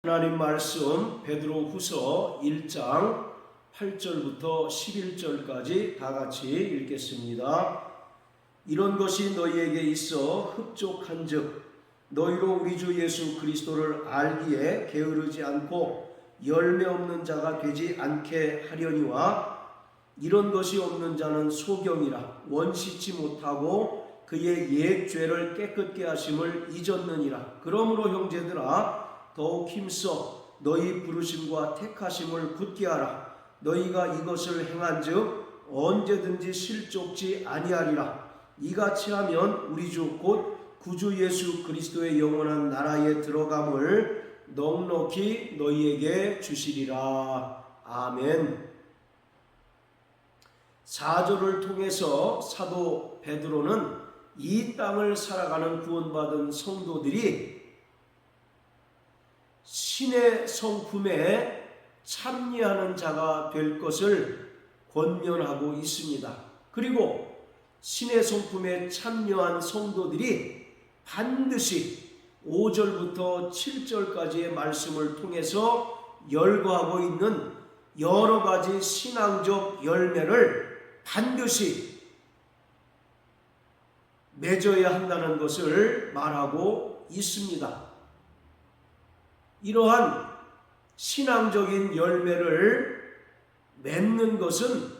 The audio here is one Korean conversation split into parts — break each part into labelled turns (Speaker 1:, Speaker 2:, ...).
Speaker 1: 하나님 말씀 베드로후서 1장 8절부터 11절까지 다 같이 읽겠습니다. 이런 것이 너희에게 있어 흡족한즉 너희로 우리 주 예수 그리스도를 알기에 게으르지 않고 열매 없는 자가 되지 않게 하려니와 이런 것이 없는 자는 소경이라 원시치 못하고 그의 옛 죄를 깨끗게 하심을 잊었느니라. 그러므로 형제들아 더욱 힘써 너희 부르심과 택하심을 굳게 하라. 너희가 이것을 행한즉 언제든지 실족지 아니하리라. 이같이 하면 우리 주 곧 구주 예수 그리스도의 영원한 나라에 들어감을 넉넉히 너희에게 주시리라. 아멘. 4절을 통해서 사도 베드로는 이 땅을 살아가는 구원받은 성도들이 신의 성품에 참여하는 자가 될 것을 권면하고 있습니다. 그리고 신의 성품에 참여한 성도들이 반드시 5절부터 7절까지의 말씀을 통해서 열거하고 있는 여러 가지 신앙적 열매를 반드시 맺어야 한다는 것을 말하고 있습니다. 이러한 신앙적인 열매를 맺는 것은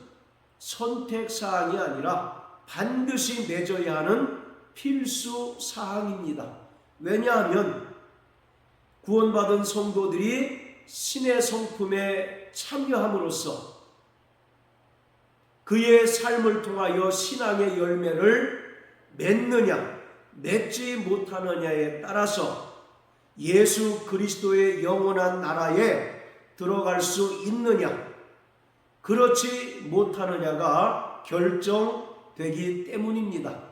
Speaker 1: 선택사항이 아니라 반드시 맺어야 하는 필수 사항입니다. 왜냐하면 구원받은 성도들이 신의 성품에 참여함으로써 그의 삶을 통하여 신앙의 열매를 맺느냐 맺지 못하느냐에 따라서 예수 그리스도의 영원한 나라에 들어갈 수 있느냐 그렇지 못하느냐가 결정되기 때문입니다.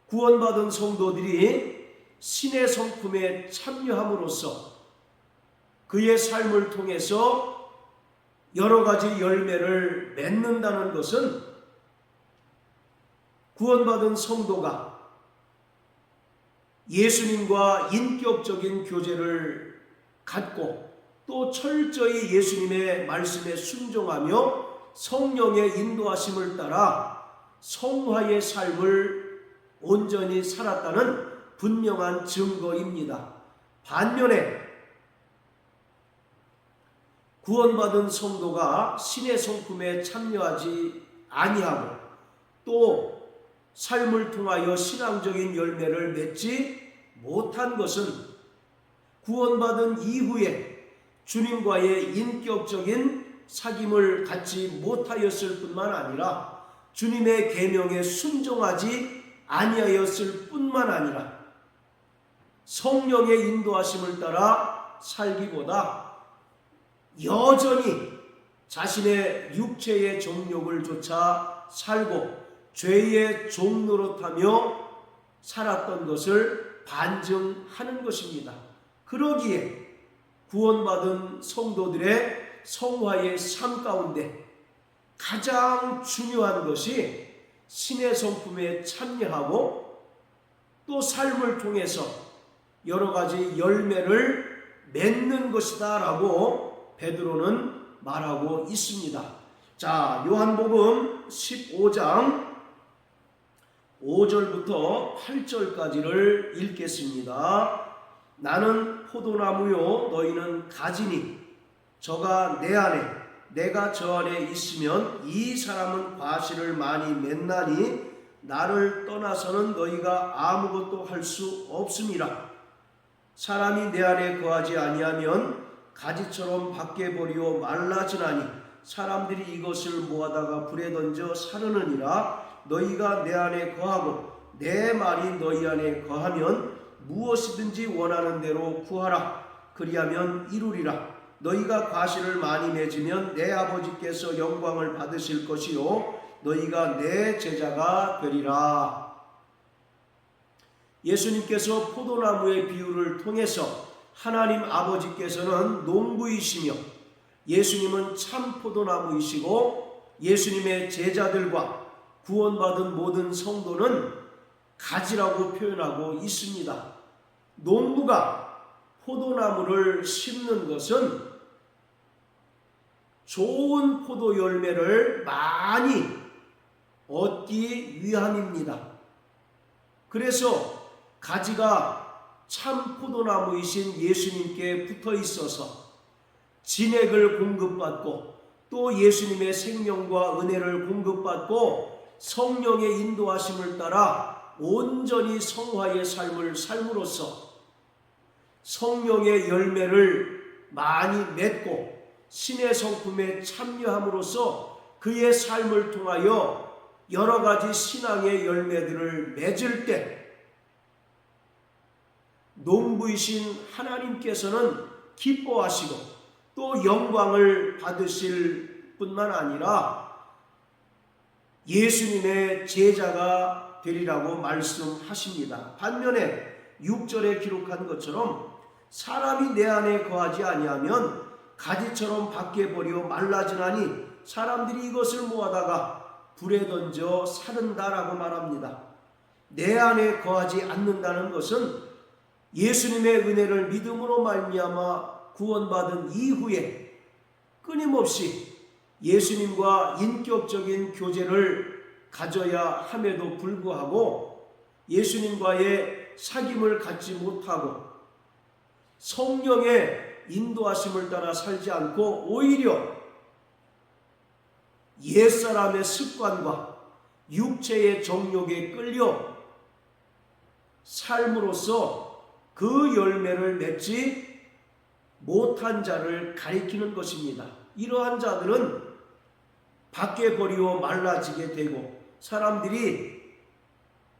Speaker 1: 구원받은 성도들이 신의 성품에 참여함으로써 그의 삶을 통해서 여러 가지 열매를 맺는다는 것은 구원받은 성도가 예수님과 인격적인 교제를 갖고 또 철저히 예수님의 말씀에 순종하며 성령의 인도하심을 따라 성화의 삶을 온전히 살았다는 분명한 증거입니다. 반면에 구원받은 성도가 신의 성품에 참여하지 아니하고 또 삶을 통하여 신앙적인 열매를 맺지 못한 것은 구원받은 이후에 주님과의 인격적인 사귐을 갖지 못하였을 뿐만 아니라 주님의 계명에 순종하지 아니하였을 뿐만 아니라 성령의 인도하심을 따라 살기보다 여전히 자신의 육체의 정욕을 쫓아 살고 죄의 종노릇하며 살았던 것을 반증하는 것입니다. 그러기에 구원받은 성도들의 성화의 삶 가운데 가장 중요한 것이 신의 성품에 참여하고 또 삶을 통해서 여러 가지 열매를 맺는 것이다 라고 베드로는 말하고 있습니다. 자, 요한복음 15장 5절부터 8절까지를 읽겠습니다. 나는 포도나무요 너희는 가지니 저가 내 안에 내가 저 안에 있으면 이 사람은 과실을 많이 맺나니 나를 떠나서는 너희가 아무것도 할 수 없음이라. 사람이 내 안에 거하지 아니하면 가지처럼 밖에 버리고 말라지나니 사람들이 이것을 모아다가 불에 던져 사르느니라. 너희가 내 안에 거하고 내 말이 너희 안에 거하면 무엇이든지 원하는 대로 구하라. 그리하면 이루리라. 너희가 과실을 많이 맺으면 내 아버지께서 영광을 받으실 것이요 너희가 내 제자가 되리라. 예수님께서 포도나무의 비유를 통해서 하나님 아버지께서는 농부이시며 예수님은 참 포도나무이시고 예수님의 제자들과 구원받은 모든 성도는 가지라고 표현하고 있습니다. 농부가 포도나무를 심는 것은 좋은 포도 열매를 많이 얻기 위함입니다. 그래서 가지가 참 포도나무이신 예수님께 붙어 있어서 진액을 공급받고 또 예수님의 생명과 은혜를 공급받고 성령의 인도하심을 따라 온전히 성화의 삶을 삶으로써 성령의 열매를 많이 맺고 신의 성품에 참여함으로써 그의 삶을 통하여 여러 가지 신앙의 열매들을 맺을 때 농부이신 하나님께서는 기뻐하시고 또 영광을 받으실 뿐만 아니라 예수님의 제자가 되리라고 말씀하십니다. 반면에 6절에 기록한 것처럼 사람이 내 안에 거하지 아니하면 가지처럼 밖에 버려 말라지나니 사람들이 이것을 모아다가 불에 던져 사른다라고 말합니다. 내 안에 거하지 않는다는 것은 예수님의 은혜를 믿음으로 말미암아 구원받은 이후에 끊임없이 예수님과 인격적인 교제를 가져야 함에도 불구하고 예수님과의 사귐을 갖지 못하고 성령의 인도하심을 따라 살지 않고 오히려 옛사람의 습관과 육체의 정욕에 끌려 삶으로써 그 열매를 맺지 못한 자를 가리키는 것입니다. 이러한 자들은 밖에 버리고 말라지게 되고 사람들이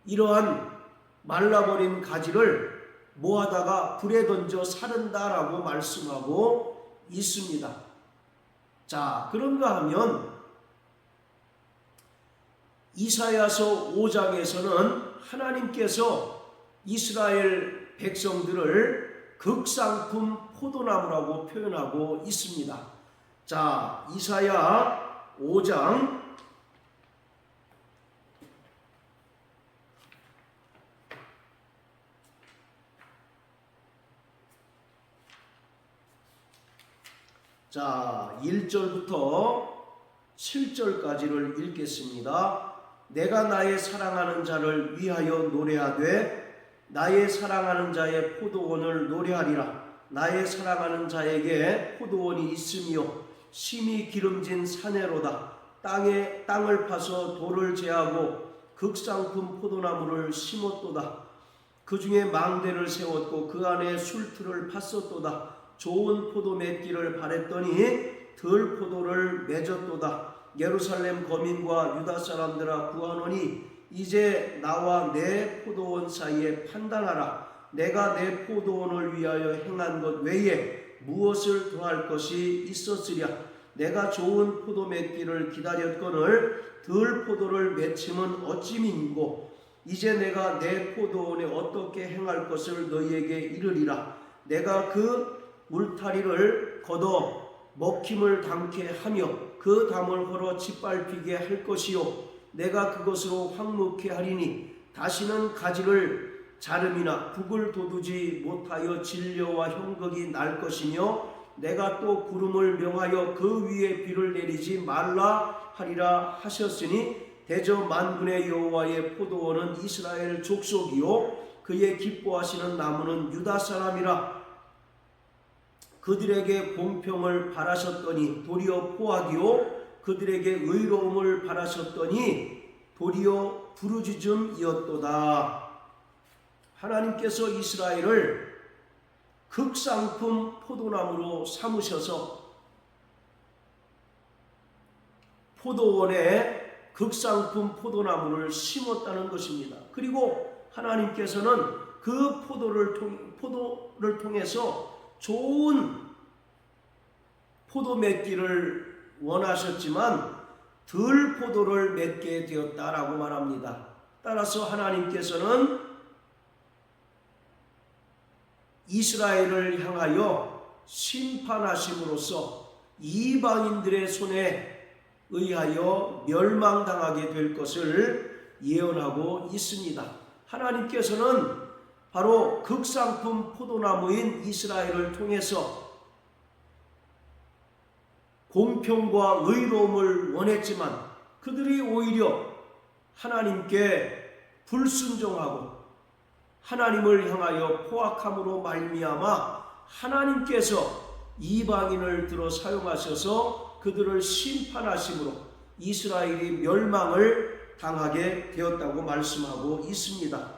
Speaker 1: 이러한 말라버린 가지를 모아다가 불에 던져 사른다라고 말씀하고 있습니다. 자, 그런가 하면 이사야서 5장에서는 하나님께서 이스라엘 백성들을 극상품 포도나무라고 표현하고 있습니다. 자, 이사야 5장 1절부터 7절까지를 읽겠습니다. 내가 나의 사랑하는 자를 위하여 노래하되 나의 사랑하는 자의 포도원을 노래하리라. 나의 사랑하는 자에게 포도원이 있으며 심히 기름진 사내로다. 땅을 파서 돌을 제하고 극상품 포도나무를 심었도다. 그 중에 망대를 세웠고 그 안에 술틀을 팠었도다. 좋은 포도 맺기를 바랬더니 덜 포도를 맺었도다. 예루살렘 거민과 유다 사람들아 구하노니 이제 나와 내 포도원 사이에 판단하라. 내가 내 포도원을 위하여 행한 것 외에 무엇을 더할 것이 있었으랴. 내가 좋은 포도 맺기를 기다렸거늘 덜 포도를 맺힘은 어찌 민고. 이제 내가 내 포도원에 어떻게 행할 것을 너희에게 이르리라. 내가 그 울타리를 걷어 먹힘을 당케 하며 그 담을 헐어 짓밟히게 할 것이요 내가 그것으로 황무케 하리니 다시는 가지를 자름이나 북을 돋우지 못하여 진려와 형극이 날 것이며 내가 또 구름을 명하여 그 위에 비를 내리지 말라 하리라 하셨으니 대저 만군의 여호와의 포도원은 이스라엘 족속이요 그의 기뻐하시는 나무는 유다 사람이라. 그들에게 공평을 바라셨더니 도리어 포악이요 그들에게 의로움을 바라셨더니 도리어 부르짖음이었도다. 하나님께서 이스라엘을 극상품 포도나무로 삼으셔서 포도원에 극상품 포도나무를 심었다는 것입니다. 그리고 하나님께서는 그 포도를 통해서 좋은 포도 맺기를 원하셨지만 덜 포도를 맺게 되었다라고 말합니다. 따라서 하나님께서는 이스라엘을 향하여 심판하심으로써 이방인들의 손에 의하여 멸망당하게 될 것을 예언하고 있습니다. 하나님께서는 바로 극상품 포도나무인 이스라엘을 통해서 공평과 의로움을 원했지만 그들이 오히려 하나님께 불순종하고 하나님을 향하여 포악함으로 말미암아 하나님께서 이방인을 들어 사용하셔서 그들을 심판하심으로 이스라엘이 멸망을 당하게 되었다고 말씀하고 있습니다.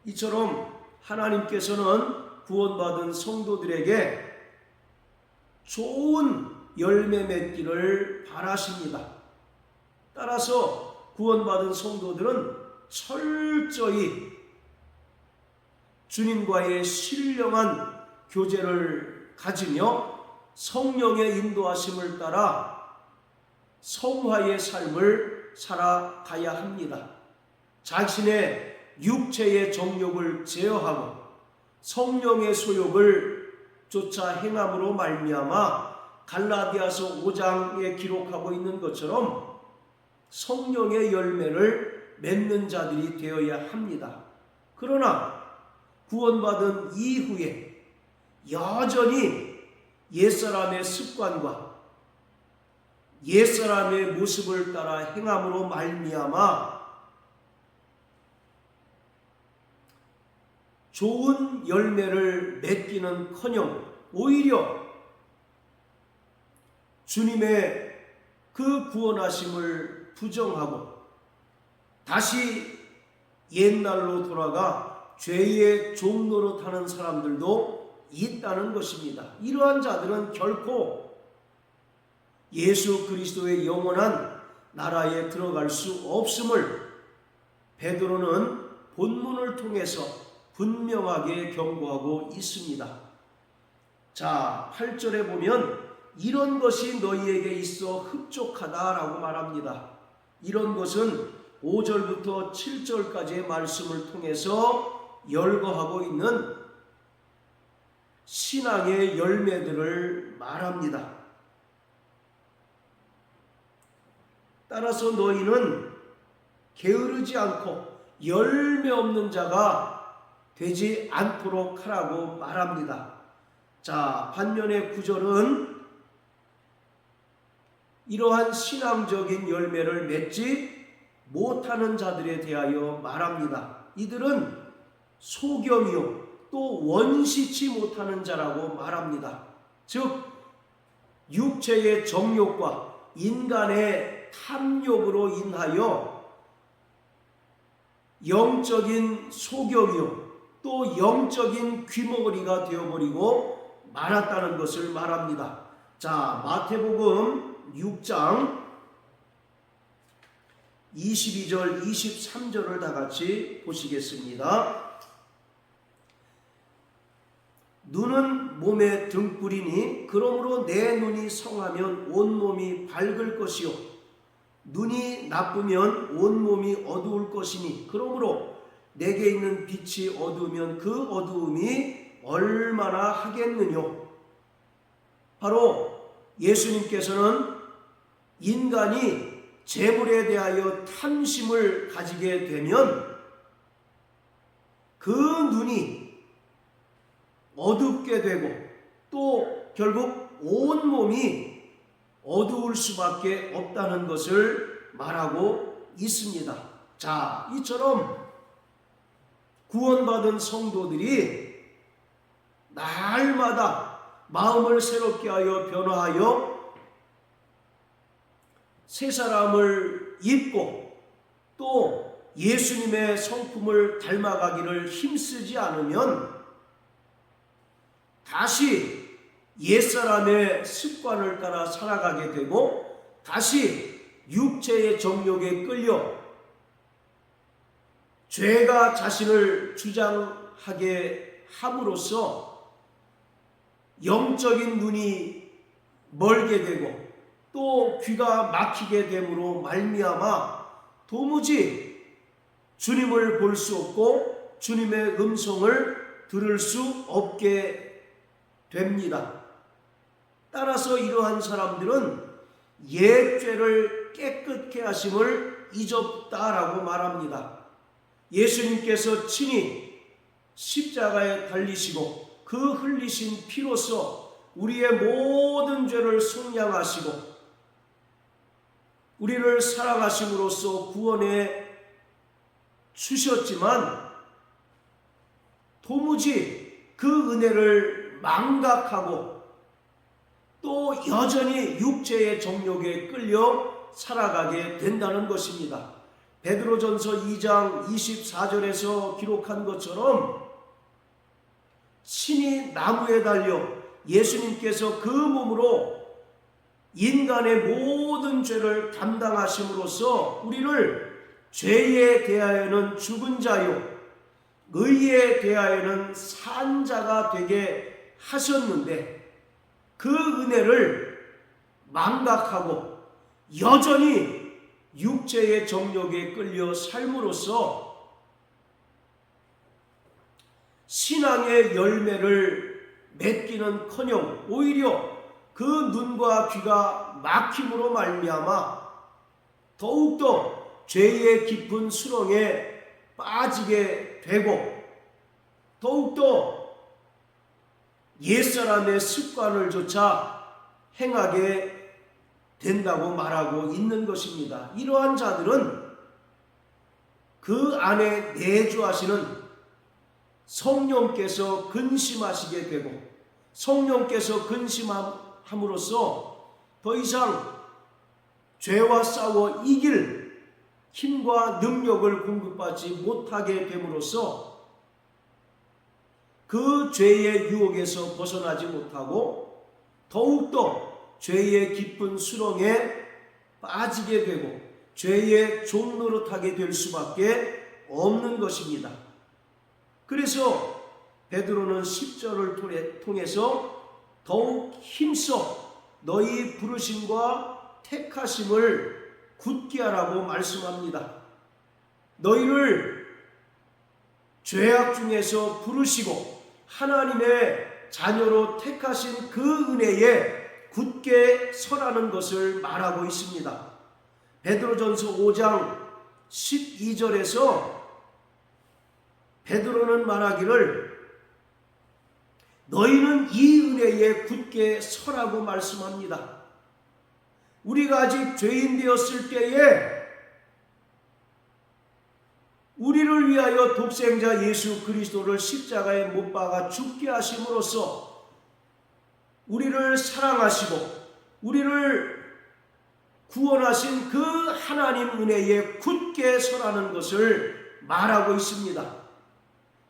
Speaker 1: 이처럼 하나님께서는 구원받은 성도들에게 좋은 열매 맺기를 바라십니다. 따라서 구원받은 성도들은 철저히 주님과의 신령한 교제를 가지며 성령의 인도하심을 따라 성화의 삶을 살아가야 합니다. 자신의 육체의 정욕을 제어하고 성령의 소욕을 쫓아 행함으로 말미암아 갈라디아서 5장에 기록하고 있는 것처럼 성령의 열매를 맺는 자들이 되어야 합니다. 그러나 구원받은 이후에 여전히 옛사람의 습관과 옛사람의 모습을 따라 행함으로 말미암아 좋은 열매를 맺기는커녕 오히려 주님의 그 구원하심을 부정하고 다시 옛날로 돌아가 죄의 종로로 타는 사람들도 있다는 것입니다. 이러한 자들은 결코 예수 그리스도의 영원한 나라에 들어갈 수 없음을 베드로는 본문을 통해서 분명하게 경고하고 있습니다. 자, 8절에 보면 이런 것이 너희에게 있어 흡족하다라고 말합니다. 이런 것은 5절부터 7절까지의 말씀을 통해서 열거하고 있는 신앙의 열매들을 말합니다. 따라서 너희는 게으르지 않고 열매 없는 자가 되지 않도록 하라고 말합니다. 자, 반면에 9절은 이러한 신앙적인 열매를 맺지 못하는 자들에 대하여 말합니다. 이들은 소경이요 또 원시치 못하는 자라고 말합니다. 즉 육체의 정욕과 인간의 탐욕으로 인하여 영적인 소경이요 또 영적인 귀머거리가 되어버리고 말았다는 것을 말합니다. 자, 마태복음 6장 22절 23절을 다 같이 보시겠습니다. 눈은 몸의 등불이니 그러므로 내 눈이 성하면 온몸이 밝을 것이요 눈이 나쁘면 온몸이 어두울 것이니 그러므로 내게 있는 빛이 어두우면 그 어두움이 얼마나 하겠느뇨. 바로 예수님께서는 인간이 재물에 대하여 탐심을 가지게 되면 그 눈이 어둡게 되고 또 결국 온몸이 어두울 수밖에 없다는 것을 말하고 있습니다. 자, 이처럼 구원받은 성도들이 날마다 마음을 새롭게 하여 변화하여 새 사람을 입고 또 예수님의 성품을 닮아가기를 힘쓰지 않으면 다시 옛사람의 습관을 따라 살아가게 되고 다시 육체의 정욕에 끌려 죄가 자신을 주장하게 함으로써 영적인 눈이 멀게 되고 또 귀가 막히게 됨으로 말미암아 도무지 주님을 볼 수 없고 주님의 음성을 들을 수 없게 됩니다. 따라서 이러한 사람들은 옛 죄를 깨끗게 하심을 잊었다라고 말합니다. 예수님께서 친히 십자가에 달리시고 그 흘리신 피로써 우리의 모든 죄를 속량하시고 우리를 사랑하심으로써 구원해 주셨지만 도무지 그 은혜를 망각하고 또 여전히 육체의 정욕에 끌려 살아가게 된다는 것입니다. 베드로전서 2장 24절에서 기록한 것처럼 신이 나무에 달려 예수님께서 그 몸으로 인간의 모든 죄를 담당하심으로써 우리를 죄에 대하여는 죽은 자요 의에 대하여는 산 자가 되게 하셨는데 그 은혜를 망각하고 여전히 육체의 정욕에 끌려 삶으로써 신앙의 열매를 맺기는커녕 오히려 그 눈과 귀가 막힘으로 말미암아 더욱더 죄의 깊은 수렁에 빠지게 되고 더욱더 옛사람의 습관을 조차 행하게 된다고 말하고 있는 것입니다. 이러한 자들은 그 안에 내주하시는 성령께서 근심하시게 되고 성령께서 근심함으로써 더 이상 죄와 싸워 이길 힘과 능력을 공급받지 못하게 됨으로써 그 죄의 유혹에서 벗어나지 못하고 더욱더 죄의 깊은 수렁에 빠지게 되고 죄의 종노릇하게 될 수밖에 없는 것입니다. 그래서 베드로는 10절을 통해서 더욱 힘써 너희 부르심과 택하심을 굳게 하라고 말씀합니다. 너희를 죄악 중에서 부르시고 하나님의 자녀로 택하신 그 은혜에 굳게 서라는 것을 말하고 있습니다. 베드로전서 5장 12절에서 베드로는 말하기를 너희는 이 은혜에 굳게 서라고 말씀합니다. 우리가 아직 죄인 되었을 때에 우리를 위하여 독생자 예수 그리스도를 십자가에 못 박아 죽게 하심으로써 우리를 사랑하시고 우리를 구원하신 그 하나님 은혜에 굳게 서라는 것을 말하고 있습니다.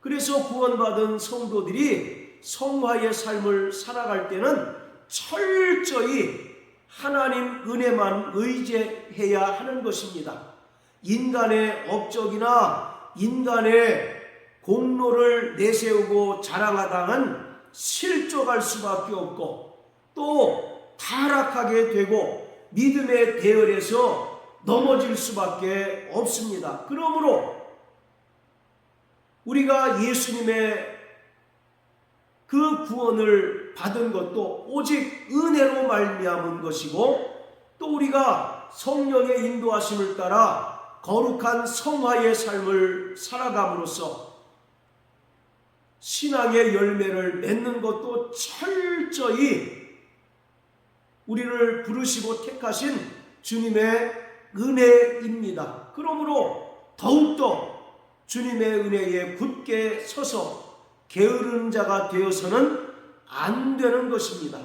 Speaker 1: 그래서 구원받은 성도들이 성화의 삶을 살아갈 때는 철저히 하나님 은혜만 의지해야 하는 것입니다. 인간의 업적이나 인간의 공로를 내세우고 자랑하다는 실족할 수밖에 없고 또 타락하게 되고 믿음의 대열에서 넘어질 수밖에 없습니다. 그러므로 우리가 예수님의 그 구원을 받은 것도 오직 은혜로 말미암은 것이고 또 우리가 성령의 인도하심을 따라 거룩한 성화의 삶을 살아감으로써 신앙의 열매를 맺는 것도 철저히 우리를 부르시고 택하신 주님의 은혜입니다. 그러므로 더욱더 주님의 은혜에 굳게 서서 게으른 자가 되어서는 안 되는 것입니다.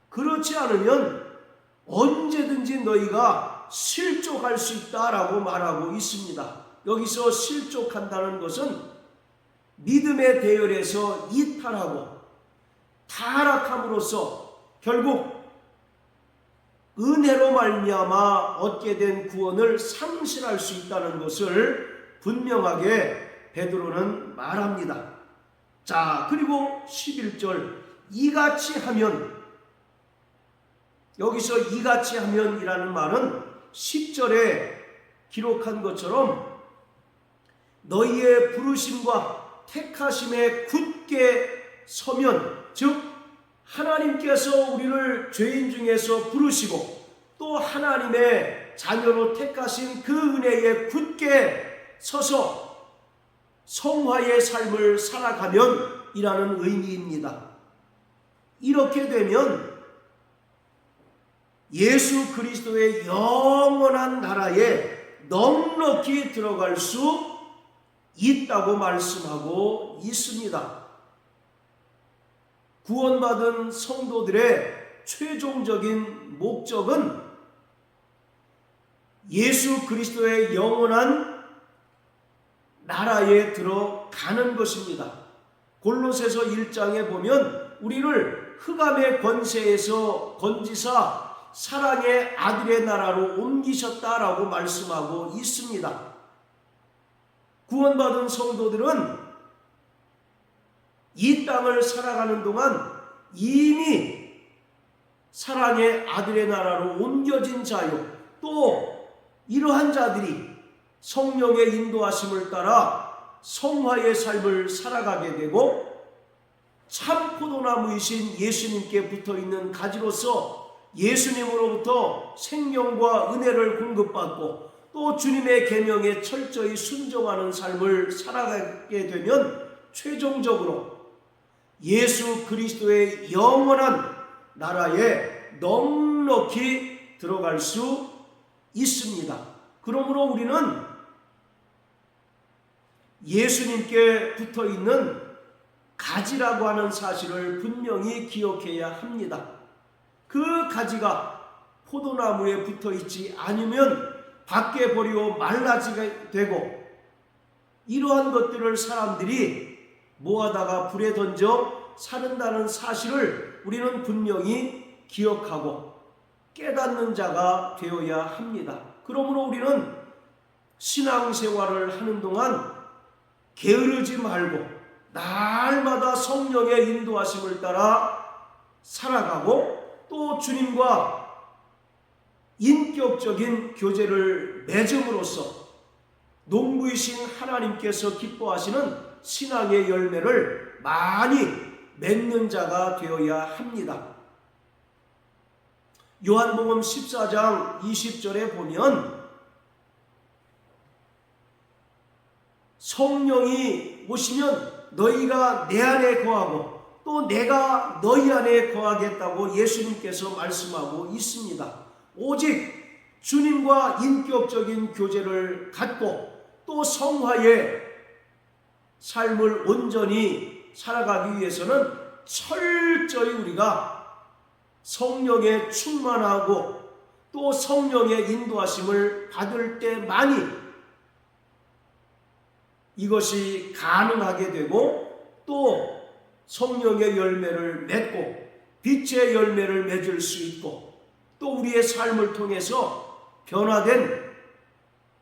Speaker 1: 그렇지 않으면 언제든지 너희가 실족할 수 있다라고 말하고 있습니다. 여기서 실족한다는 것은 믿음의 대열에서 이탈하고 타락함으로써 결국 은혜로 말미암아 얻게 된 구원을 상실할 수 있다는 것을 분명하게 베드로는 말합니다. 자, 그리고 11절 이같이 하면, 여기서 이같이 하면이라는 말은 10절에 기록한 것처럼 너희의 부르심과 택하심에 굳게 서면, 즉 하나님께서 우리를 죄인 중에서 부르시고 또 하나님의 자녀로 택하신 그 은혜에 굳게 서서 성화의 삶을 살아가면 이라는 의미입니다. 이렇게 되면 예수 그리스도의 영원한 나라에 넉넉히 들어갈 수 있다고 말씀하고 있습니다. 구원받은 성도들의 최종적인 목적은 예수 그리스도의 영원한 나라에 들어가는 것입니다. 골로새서 1장에 보면 우리를 흑암의 권세에서 건지사 사랑의 아들의 나라로 옮기셨다라고 말씀하고 있습니다. 구원받은 성도들은 이 땅을 살아가는 동안 이미 사랑의 아들의 나라로 옮겨진 자요, 또 이러한 자들이 성령의 인도하심을 따라 성화의 삶을 살아가게 되고 참 포도나무이신 예수님께 붙어있는 가지로서 예수님으로부터 생명과 은혜를 공급받고 또 주님의 계명에 철저히 순종하는 삶을 살아가게 되면 최종적으로 예수 그리스도의 영원한 나라에 넉넉히 들어갈 수 있습니다. 그러므로 우리는 예수님께 붙어있는 가지라고 하는 사실을 분명히 기억해야 합니다. 그 가지가 포도나무에 붙어있지 않으면 밖에 버리고 말라지게 되고, 이러한 것들을 사람들이 모아다가 불에 던져 사른다는 사실을 우리는 분명히 기억하고 깨닫는 자가 되어야 합니다. 그러므로 우리는 신앙생활을 하는 동안 게으르지 말고 날마다 성령의 인도하심을 따라 살아가고 또 주님과 인격적인 교제를 맺음으로써 농부이신 하나님께서 기뻐하시는 신앙의 열매를 많이 맺는 자가 되어야 합니다. 요한복음 14장 20절에 보면 성령이 오시면 너희가 내 안에 거하고 또 내가 너희 안에 거하겠다고 예수님께서 말씀하고 있습니다. 오직 주님과 인격적인 교제를 갖고 또 성화의 삶을 온전히 살아가기 위해서는 철저히 우리가 성령에 충만하고 또 성령의 인도하심을 받을 때만이 이것이 가능하게 되고 또 성령의 열매를 맺고 빛의 열매를 맺을 수 있고 또 우리의 삶을 통해서 변화된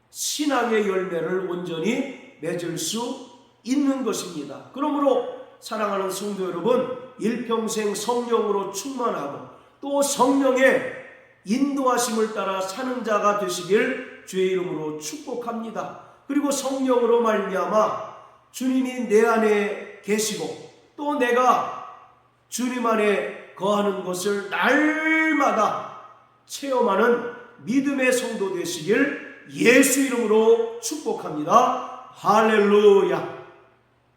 Speaker 1: 신앙의 열매를 온전히 맺을 수 있는 것입니다. 그러므로 사랑하는 성도 여러분, 일평생 성령으로 충만하고 또 성령의 인도하심을 따라 사는 자가 되시길 주의 이름으로 축복합니다. 그리고 성령으로 말미암아 주님이 내 안에 계시고 또 내가 주님 안에 거하는 것을 날마다 체험하는 믿음의 성도 되시길 예수 이름으로 축복합니다. 할렐루야.